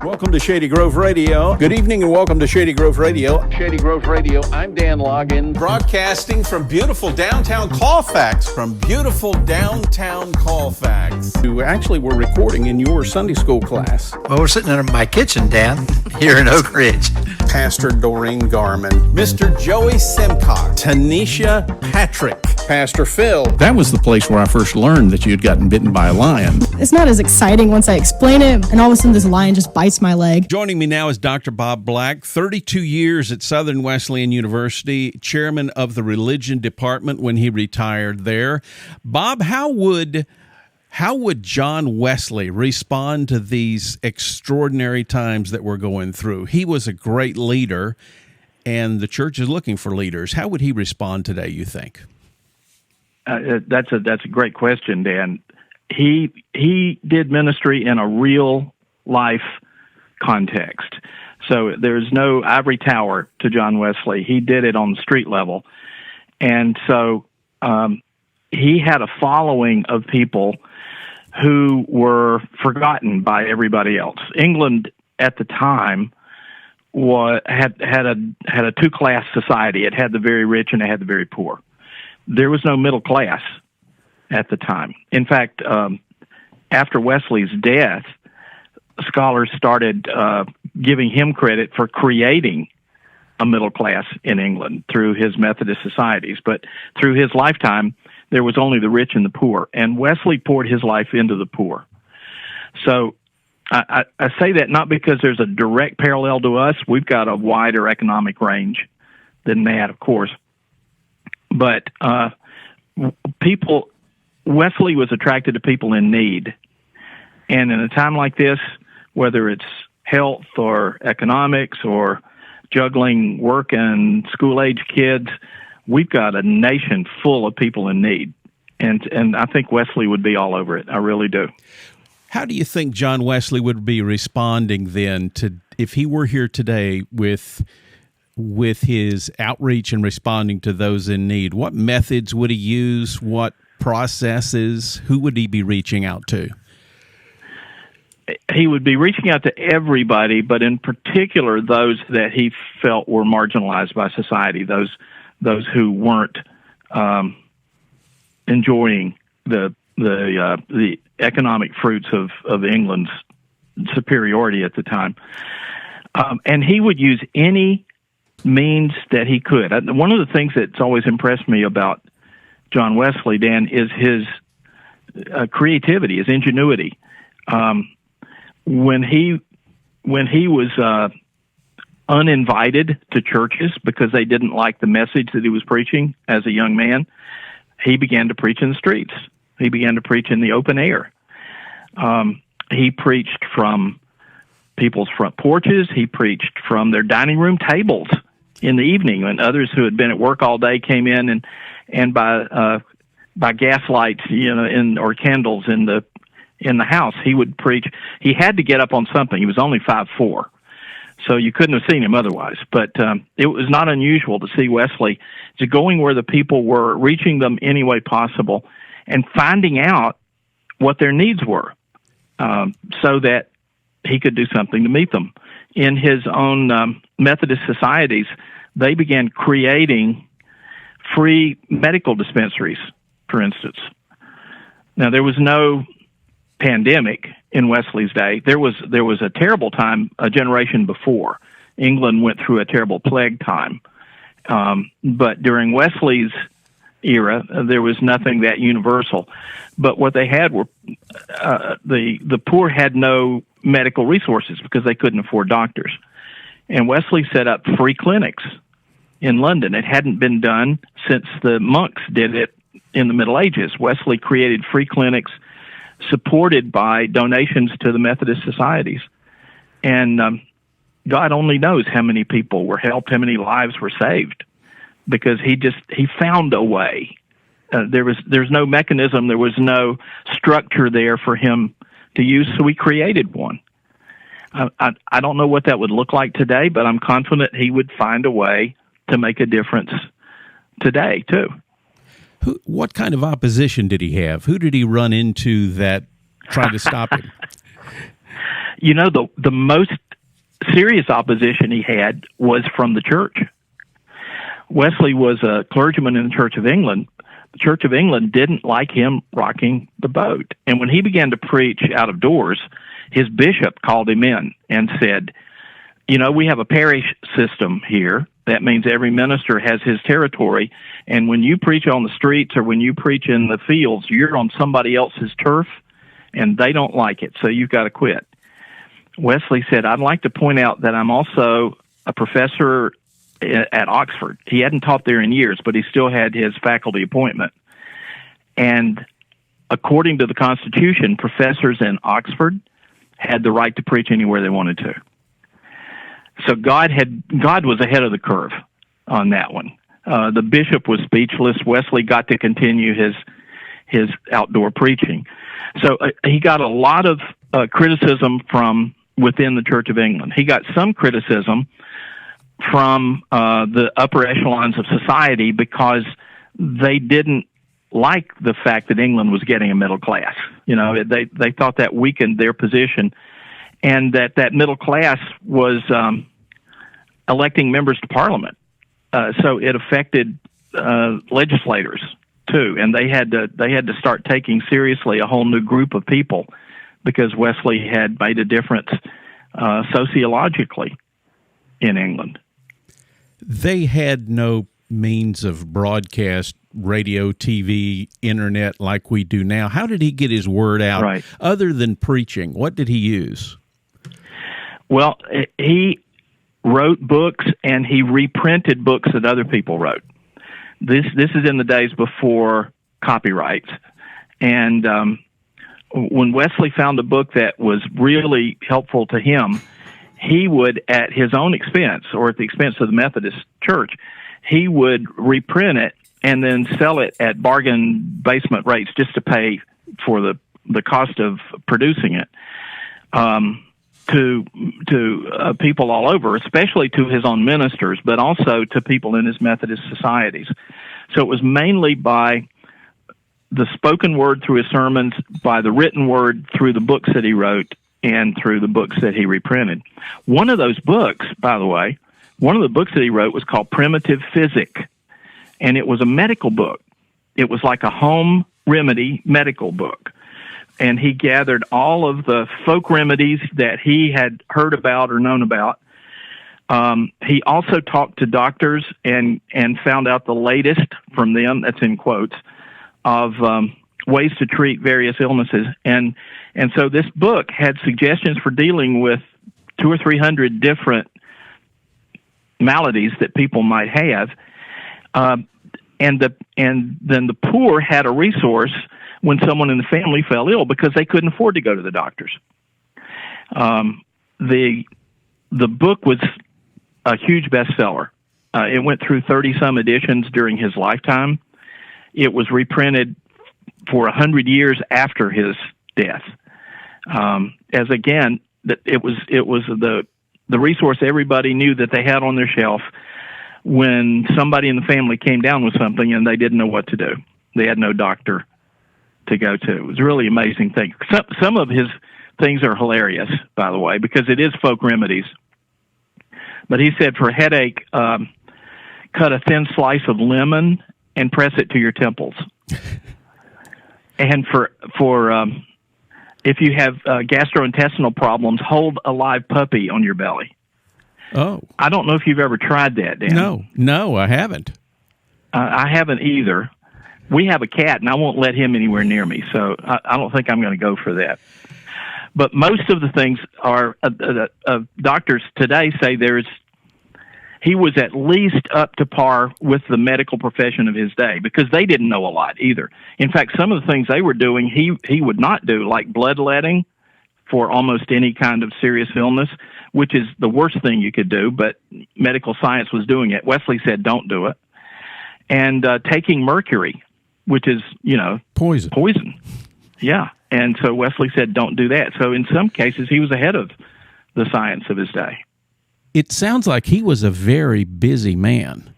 Welcome to Shady Grove Radio. Good evening and welcome to Shady Grove Radio. Shady Grove Radio, I'm Dan Logan. Broadcasting from beautiful downtown Colfax. Actually, we're recording in your Sunday school class. Well, we're sitting in my kitchen, Dan, here in Oak Ridge. Pastor Doreen Garman, Mr. Joey Simcox, Tanisha Patrick, Pastor Phil. That was the place where I first learned that you had gotten bitten by a lion. It's not as exciting once I explain it, and all of a sudden this lion just bites my leg. Joining me now is Dr. Bob Black, 32 years at Southern Wesleyan University, chairman of the religion department when he retired there. Bob, how would John Wesley respond to these extraordinary times that we're going through? He was a great leader, and the church is looking for leaders. How would he respond today, you think? That's a great question, Dan. He did ministry in a real life context. So there's no ivory tower to John Wesley. He did it on the street level. And so he had a following of people who were forgotten by everybody else. England at the time had a two-class society. It had the very rich and it had the very poor. There was no middle class at the time. In fact, after Wesley's death, scholars started giving him credit for creating a middle class in England through his Methodist societies. But through his lifetime, there was only the rich and the poor, and Wesley poured his life into the poor. So I say that not because there's a direct parallel to us. We've got a wider economic range than that, of course. But Wesley was attracted to people in need. And in a time like this, whether it's health or economics or juggling work and school-age kids, we've got a nation full of people in need. And I think Wesley would be all over it. I really do. How do you think John Wesley would be responding then to if he were here today with his outreach and responding to those in need? What methods would he use? What processes? Who would he be reaching out to? He would be reaching out to everybody, but in particular those that he felt were marginalized by society, those who weren't enjoying the economic fruits of England's superiority at the time. And he would use any means that he could. One of the things that's always impressed me about John Wesley, Dan, is his creativity, his ingenuity. When he was uninvited to churches because they didn't like the message that he was preaching as a young man, he began to preach in the streets. He began to preach in the open air. He preached from people's front porches. He preached from their dining room tables in the evening when others who had been at work all day came in, and by gas lights, or candles in the house, he would preach. He had to get up on something. He was only 5'4", so you couldn't have seen him otherwise. But it was not unusual to see Wesley just going where the people were, reaching them any way possible, and finding out what their needs were, so that he could do something to meet them. In his own Methodist societies, they began creating free medical dispensaries, for instance. Now, there was no pandemic in Wesley's day. There was a terrible time a generation before. England went through a terrible plague time. But during Wesley's era, there was nothing that universal. But what they had were the poor had no medical resources because they couldn't afford doctors. And Wesley set up free clinics in London. It hadn't been done since the monks did it in the Middle Ages. Wesley created free clinics supported by donations to the Methodist societies. And God only knows how many people were helped, how many lives were saved, because he found a way. There's no mechanism, there was no structure there for him to use, so he created one. I don't know what that would look like today, but I'm confident he would find a way to make a difference today, too. What kind of opposition did he have? Who did he run into that tried to stop him? You know, the most serious opposition he had was from the church. Wesley was a clergyman in the Church of England. The Church of England didn't like him rocking the boat. And when he began to preach out of doors, his bishop called him in and said, you know, we have a parish system here. That means every minister has his territory. And when you preach on the streets or when you preach in the fields, you're on somebody else's turf, and they don't like it, so you've got to quit. Wesley said, I'd like to point out that I'm also a professor at Oxford. He hadn't taught there in years, but he still had his faculty appointment. And according to the Constitution, professors in Oxford had the right to preach anywhere they wanted to. So God was ahead of the curve on that one. The bishop was speechless. Wesley got to continue his outdoor preaching. So he got a lot of criticism from within the Church of England. He got some criticism from the upper echelons of society because they didn't like the fact that England was getting a middle class. You know, they thought that weakened their position, and that middle class was electing members to Parliament. So it affected legislators too, and they had to start taking seriously a whole new group of people because Wesley had made a difference sociologically in England. They had no means of broadcast, radio, TV, internet like we do now. How did he get his word out Right. other than preaching? What did he use? Well, he wrote books and he reprinted books that other people wrote. This is in the days before copyrights. And when Wesley found a book that was really helpful to him, he would, at his own expense or at the expense of the Methodist Church, he would reprint it and then sell it at bargain basement rates just to pay for the cost of producing it to people all over, especially to his own ministers, but also to people in his Methodist societies. So it was mainly by the spoken word through his sermons, by the written word through the books that he wrote, and through the books that he reprinted. One of those books, by the way, one of the books that he wrote was called Primitive Physic, and it was a medical book. It was like a home remedy medical book. And he gathered all of the folk remedies that he had heard about or known about. He also talked to doctors and found out the latest from them, that's in quotes, of ways to treat various illnesses. And so this book had suggestions for dealing with 200 or 300 different maladies that people might have. And then the poor had a resource when someone in the family fell ill because they couldn't afford to go to the doctors. The book was a huge bestseller. It went through 30-some editions during his lifetime. It was reprinted for 100 years after his death. As again, it was the resource everybody knew that they had on their shelf when somebody in the family came down with something and they didn't know what to do. They had no doctor to go to. It was a really amazing thing. Some of his things are hilarious, by the way, because it is folk remedies. But he said for a headache, cut a thin slice of lemon and press it to your temples. And for if you have gastrointestinal problems, hold a live puppy on your belly. Oh. I don't know if you've ever tried that, Dan. No, I haven't. I haven't either. We have a cat, and I won't let him anywhere near me, so I don't think I'm going to go for that. But most of the things are doctors today say he was at least up to par with the medical profession of his day because they didn't know a lot either. In fact, some of the things they were doing, he would not do, like bloodletting for almost any kind of serious illness, which is the worst thing you could do, but medical science was doing it. Wesley said, don't do it. And taking mercury, which is, poison. Yeah. And so Wesley said, don't do that. So in some cases, he was ahead of the science of his day. It sounds like he was a very busy man.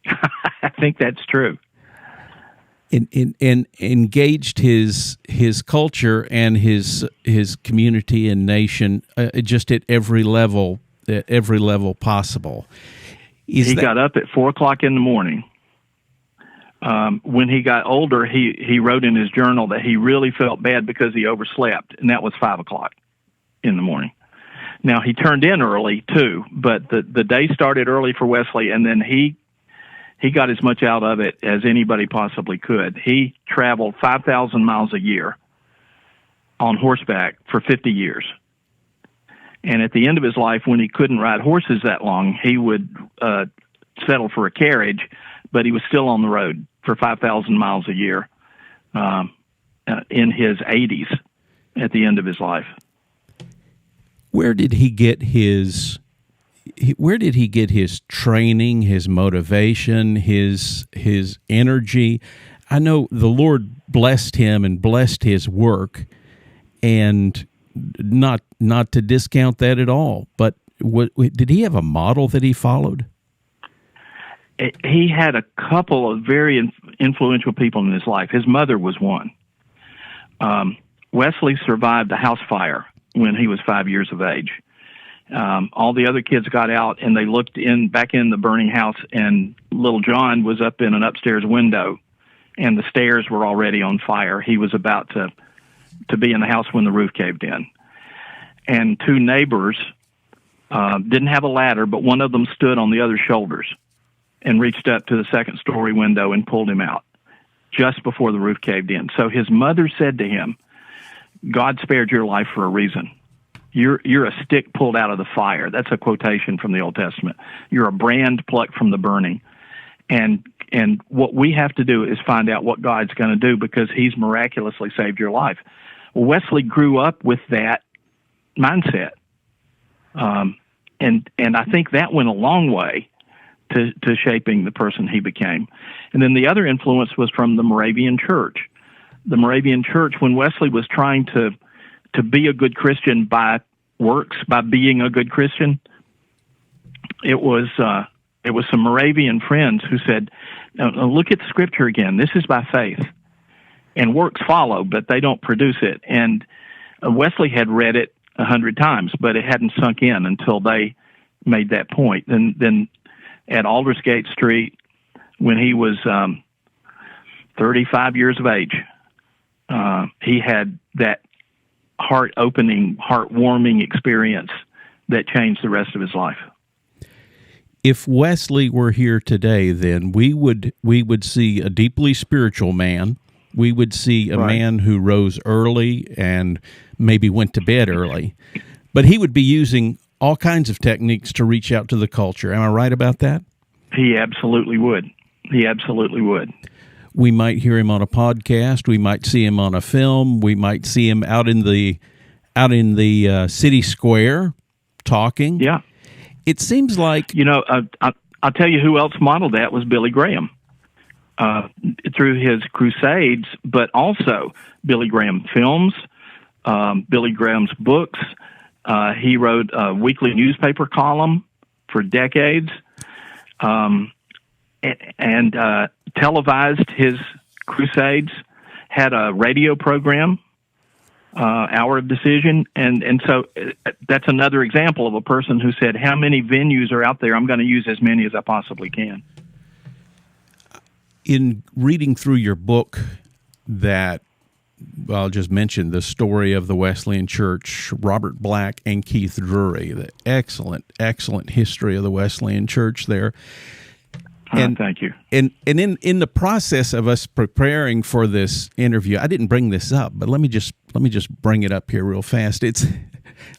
I think that's true. and engaged his culture and his community and nation just at every level possible. He got up at 4:00 in the morning. When he got older, he wrote in his journal that he really felt bad because he overslept, and that was 5:00 in the morning. Now, he turned in early too, but the day started early for Wesley, and then he got as much out of it as anybody possibly could. He traveled 5,000 miles a year on horseback for 50 years. And at the end of his life, when he couldn't ride horses that long, he would settle for a carriage, but he was still on the road for 5,000 miles a year in his 80s at the end of his life. Where did he get his training, his motivation, his energy? I know the Lord blessed him and blessed his work, and not to discount that at all. But did he have a model that he followed? He had a couple of very influential people in his life. His mother was one. Wesley survived a house fire when he was 5 years of age. All the other kids got out, and they looked back in the burning house, and little John was up in an upstairs window, and the stairs were already on fire. He was about to be in the house when the roof caved in. And two neighbors didn't have a ladder, but one of them stood on the other's shoulders and reached up to the second-story window and pulled him out just before the roof caved in. So his mother said to him, "God spared your life for a reason. You're a stick pulled out of the fire." That's a quotation from the Old Testament. You're a brand plucked from the burning. And what we have to do is find out what God's going to do, because he's miraculously saved your life. Well, Wesley grew up with that mindset. And I think that went a long way to shaping the person he became. And then the other influence was from the Moravian Church. The Moravian Church, when Wesley was trying to be a good Christian by works, by being a good Christian, it was some Moravian friends who said, "Now, look at the Scripture again. This is by faith, and works follow, but they don't produce it." And Wesley had read it 100 times, but it hadn't sunk in until they made that point. Then at Aldersgate Street, when he was 35 years of age, he had that heart-opening, heart-warming experience that changed the rest of his life. If Wesley were here today, then we would see a deeply spiritual man. We would see a man who rose early and maybe went to bed early, but he would be using all kinds of techniques to reach out to the culture. Am I right about that? He absolutely would. We might hear him on a podcast. We might see him on a film. We might see him out in the city square talking. Yeah. It seems like... I'll tell you who else modeled that was Billy Graham. Through his crusades, but also Billy Graham films, Billy Graham's books. He wrote a weekly newspaper column for decades, and televised his crusades, had a radio program, Hour of Decision, and so that's another example of a person who said, how many venues are out there? I'm going to use as many as I possibly can. In reading through your book, I'll just mention the story of the Wesleyan Church, Robert Black and Keith Drury, the excellent history of the Wesleyan Church there. And thank you. And in the process of us preparing for this interview, I didn't bring this up, but let me just bring it up here real fast.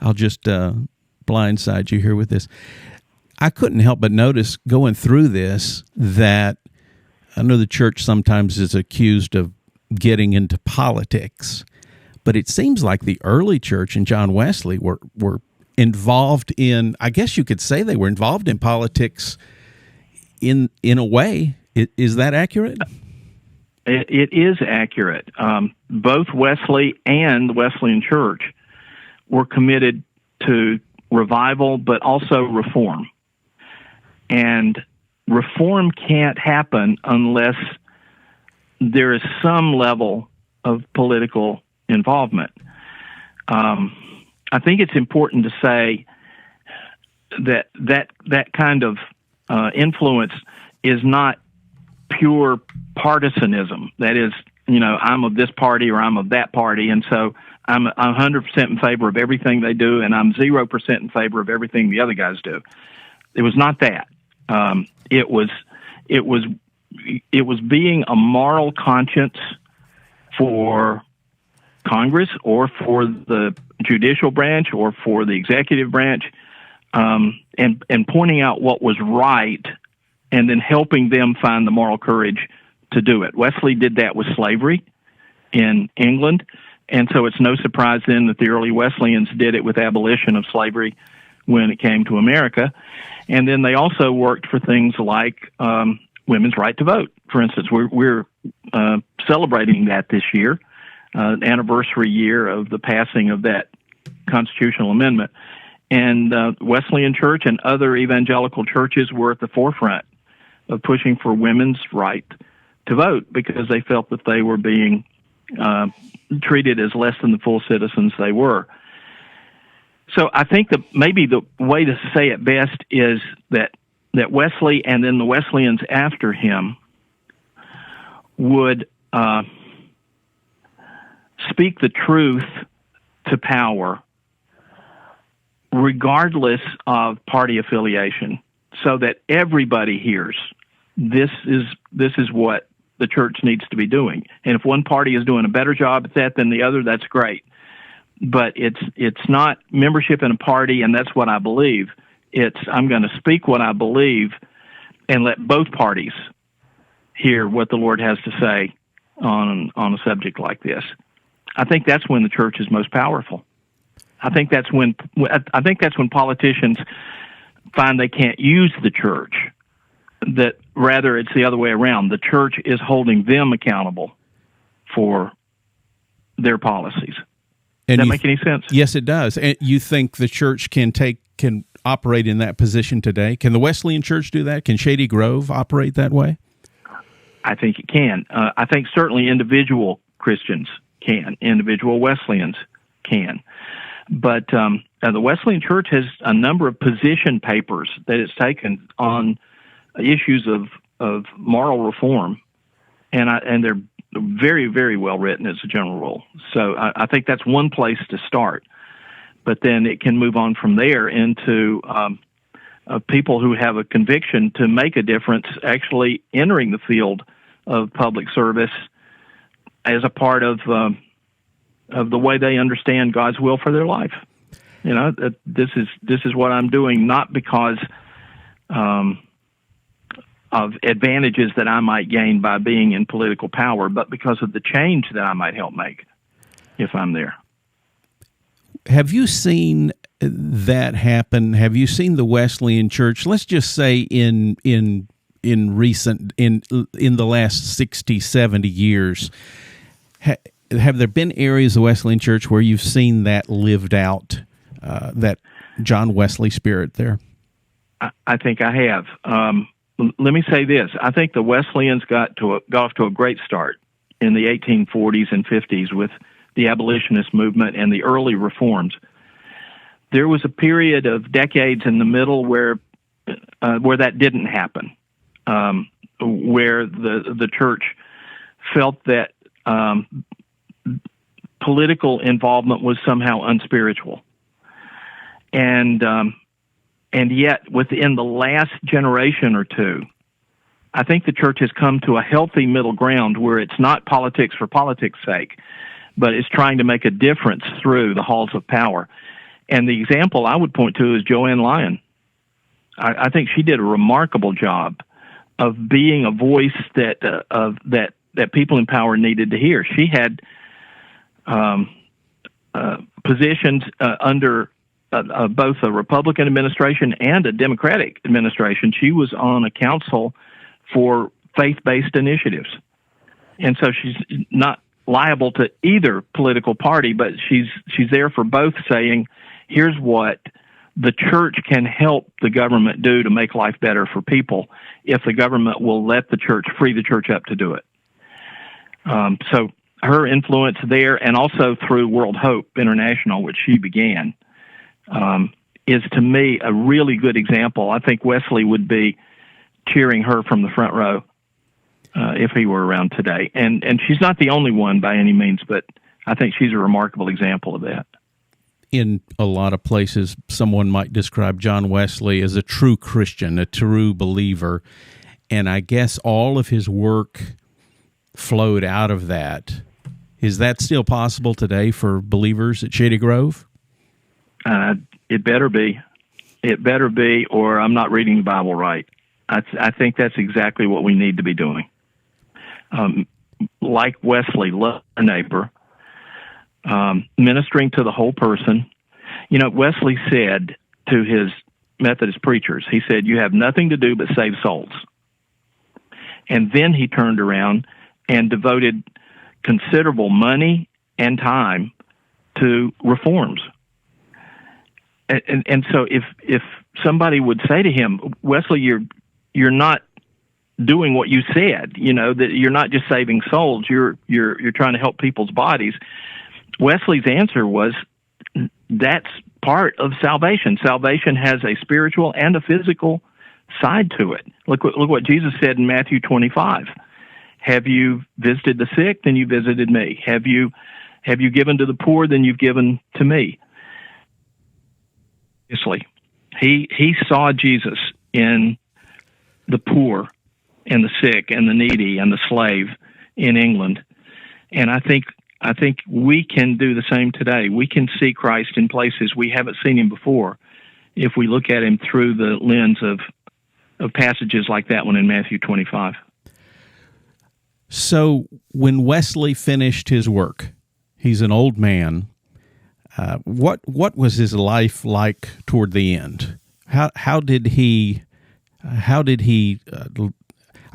I'll just blindside you here with this. I couldn't help but notice going through this that I know the church sometimes is accused of getting into politics, but it seems like the early church and John Wesley were involved in, I guess you could say they were involved in politics in a way. Is that accurate? It is accurate. Both Wesley and the Wesleyan Church were committed to revival, but also reform. And reform can't happen unless there is some level of political involvement. I think it's important to say that kind of influence is not pure partisanism. That is, I'm of this party or I'm of that party, and so I'm 100% in favor of everything they do, and I'm 0% in favor of everything the other guys do. It was not that. It was being a moral conscience for Congress or for the judicial branch or for the executive branch, and pointing out what was right, and then helping them find the moral courage to do it. Wesley did that with slavery in England, and so it's no surprise then that the early Wesleyans did it with abolition of slavery when it came to America. And then they also worked for things like women's right to vote. For instance, we're celebrating that this year, anniversary year of the passing of that constitutional amendment. And Wesleyan Church and other evangelical churches were at the forefront of pushing for women's right to vote because they felt that they were being treated as less than the full citizens they were. So I think that maybe the way to say it best is that Wesley and then the Wesleyans after him would speak the truth to power regardless of party affiliation, so that everybody hears this is what the church needs to be doing. And if one party is doing a better job at that than the other, that's great. But it's not membership in a party, and that's what I believe. It's I'm going to speak what I believe and let both parties hear what the Lord has to say on a subject like this. I think that's when the church is most powerful. I think that's when politicians find they can't use the church. That rather it's the other way around. The church is holding them accountable for their policies. Does that make any sense? Yes, it does. And you think the church can operate in that position today? Can the Wesleyan Church do that? Can Shady Grove operate that way? I think it can. I think certainly individual Christians can. Individual Wesleyans can. But the Wesleyan Church has a number of position papers that it's taken on issues of moral reform, and they're very, very well written as a general rule. So I think that's one place to start. But then it can move on from there into people who have a conviction to make a difference actually entering the field of public service as a part of the way they understand God's will for their life. This is what I'm doing, not because of advantages that I might gain by being in political power, but because of the change that I might help make if I'm there. Have you seen that happen? Have you seen the Wesleyan Church, let's just say in the last 60, 70 years, have there been areas of the Wesleyan Church where you've seen that lived out, that John Wesley spirit there? I think I have. Let me say this. I think the Wesleyans got off to a great start in the 1840s and 50s with the abolitionist movement and the early reforms. There was a period of decades in the middle where that didn't happen, where the church felt that political involvement was somehow unspiritual. And yet, within the last generation or two, I think the church has come to a healthy middle ground where it's not politics for politics' sake, but it's trying to make a difference through the halls of power. And the example I would point to is Joanne Lyon. I think she did a remarkable job of being a voice that people in power needed to hear. She had positions under both a Republican administration and a Democratic administration. She was on a council for faith-based initiatives. And so she's not liable to either political party, but she's there for both, saying, here's what the church can help the government do to make life better for people if the government will let the church, free the church up to do it. So her influence there, and also through World Hope International, which she began, is to me a really good example. I think Wesley would be cheering her from the front row if he were around today. And she's not the only one by any means, but I think she's a remarkable example of that. In a lot of places, someone might describe John Wesley as a true Christian, a true believer, and I guess all of his work flowed out of that. Is that still possible today for believers at Shady Grove? It better be. It better be, or I'm not reading the Bible right. I think that's exactly what we need to be doing. Like Wesley, love our neighbor, ministering to the whole person. You know, Wesley said to his Methodist preachers, he said, "You have nothing to do but save souls." And then he turned around and devoted considerable money and time to reforms. And so if somebody would say to him, "Wesley, you're not doing what you said, you know, that you're not just saving souls, you're trying to help people's bodies." Wesley's answer was, that's part of salvation. Salvation has a spiritual and a physical side to it. Look what Jesus said in Matthew 25. Have you visited the sick? Then you visited me. Have you given to the poor? Then you've given to me. He saw Jesus in the poor and the sick and the needy and the slave in England. And I think we can do the same today. We can see Christ in places we haven't seen him before if we look at him through the lens of passages like that one in Matthew 25. So when Wesley finished his work, he's an old man. What was his life like toward the end? How did he?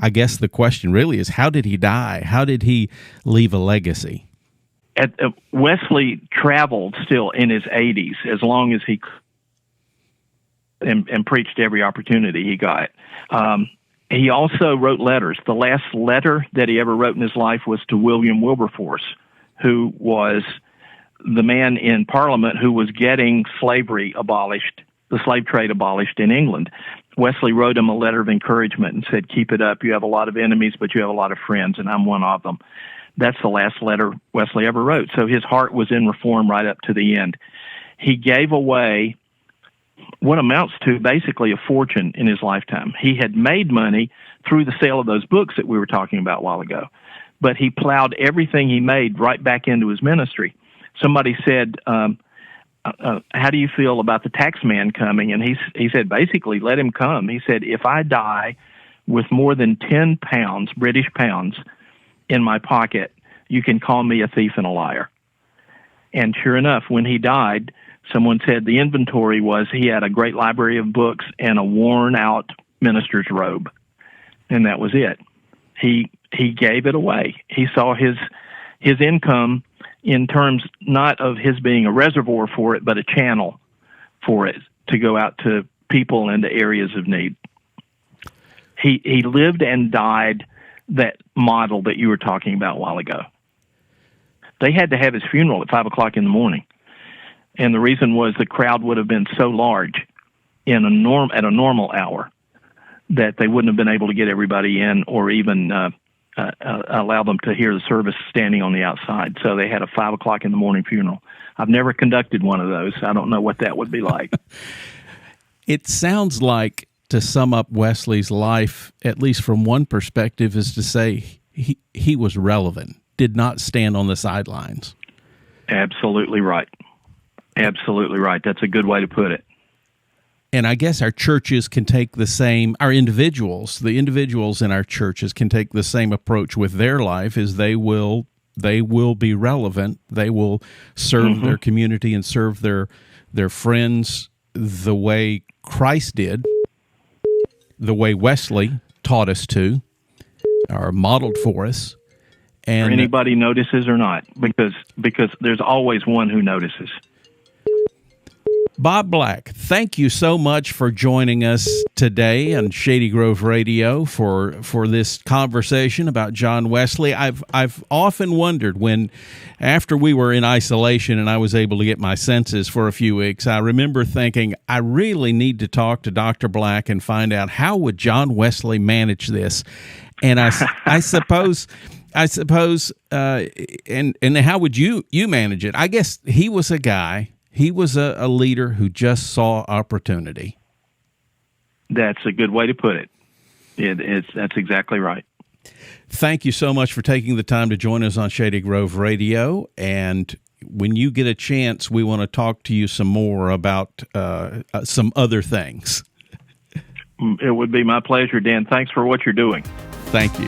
I guess the question really is, how did he die? How did he leave a legacy? Wesley traveled still in his 80s as long as he could, and preached every opportunity he got. He also wrote letters. The last letter that he ever wrote in his life was to William Wilberforce, who was the man in Parliament who was getting slavery abolished, the slave trade abolished in England. Wesley wrote him a letter of encouragement and said, "Keep it up. You have a lot of enemies, but you have a lot of friends, and I'm one of them." That's the last letter Wesley ever wrote. So his heart was in reform right up to the end. He gave away what amounts to basically a fortune in his lifetime. He had made money through the sale of those books that we were talking about a while ago, but he plowed everything he made right back into his ministry. Somebody said, how do you feel about the tax man coming? And he said, basically, let him come. He said, if I die with more than 10 pounds, British pounds, in my pocket, you can call me a thief and a liar. And sure enough, when he died, someone said the inventory was he had a great library of books and a worn-out minister's robe, and that was it. He gave it away. He saw his income in terms not of his being a reservoir for it, but a channel for it to go out to people and to areas of need. He lived and died that model that you were talking about a while ago. They had to have his funeral at 5 o'clock in the morning. And the reason was the crowd would have been so large at a normal hour that they wouldn't have been able to get everybody in or even allow them to hear the service standing on the outside. So they had a 5 o'clock in the morning funeral. I've never conducted one of those. I don't know what that would be like. It sounds like, to sum up Wesley's life, at least from one perspective, is to say he was relevant, did not stand on the sidelines. Absolutely right. Absolutely right. That's a good way to put it. And I guess our churches can take the same, the individuals in our churches can take the same approach with their life, as they will be relevant. They will serve their community and serve their friends the way Christ did, the way Wesley taught us to, or modeled for us. And or anybody notices or not, because there's always one who notices. Bob Black, thank you so much for joining us today on Shady Grove Radio for this conversation about John Wesley. I've often wondered when, after we were in isolation and I was able to get my senses for a few weeks, I remember thinking, I really need to talk to Dr. Black and find out how would John Wesley manage this. And I suppose, and how would you manage it? I guess he was a guy. He was a leader who just saw opportunity. That's a good way to put it. That's exactly right. Thank you so much for taking the time to join us on Shady Grove Radio. And when you get a chance, we want to talk to you some more about some other things. It would be my pleasure, Dan. Thanks for what you're doing. Thank you.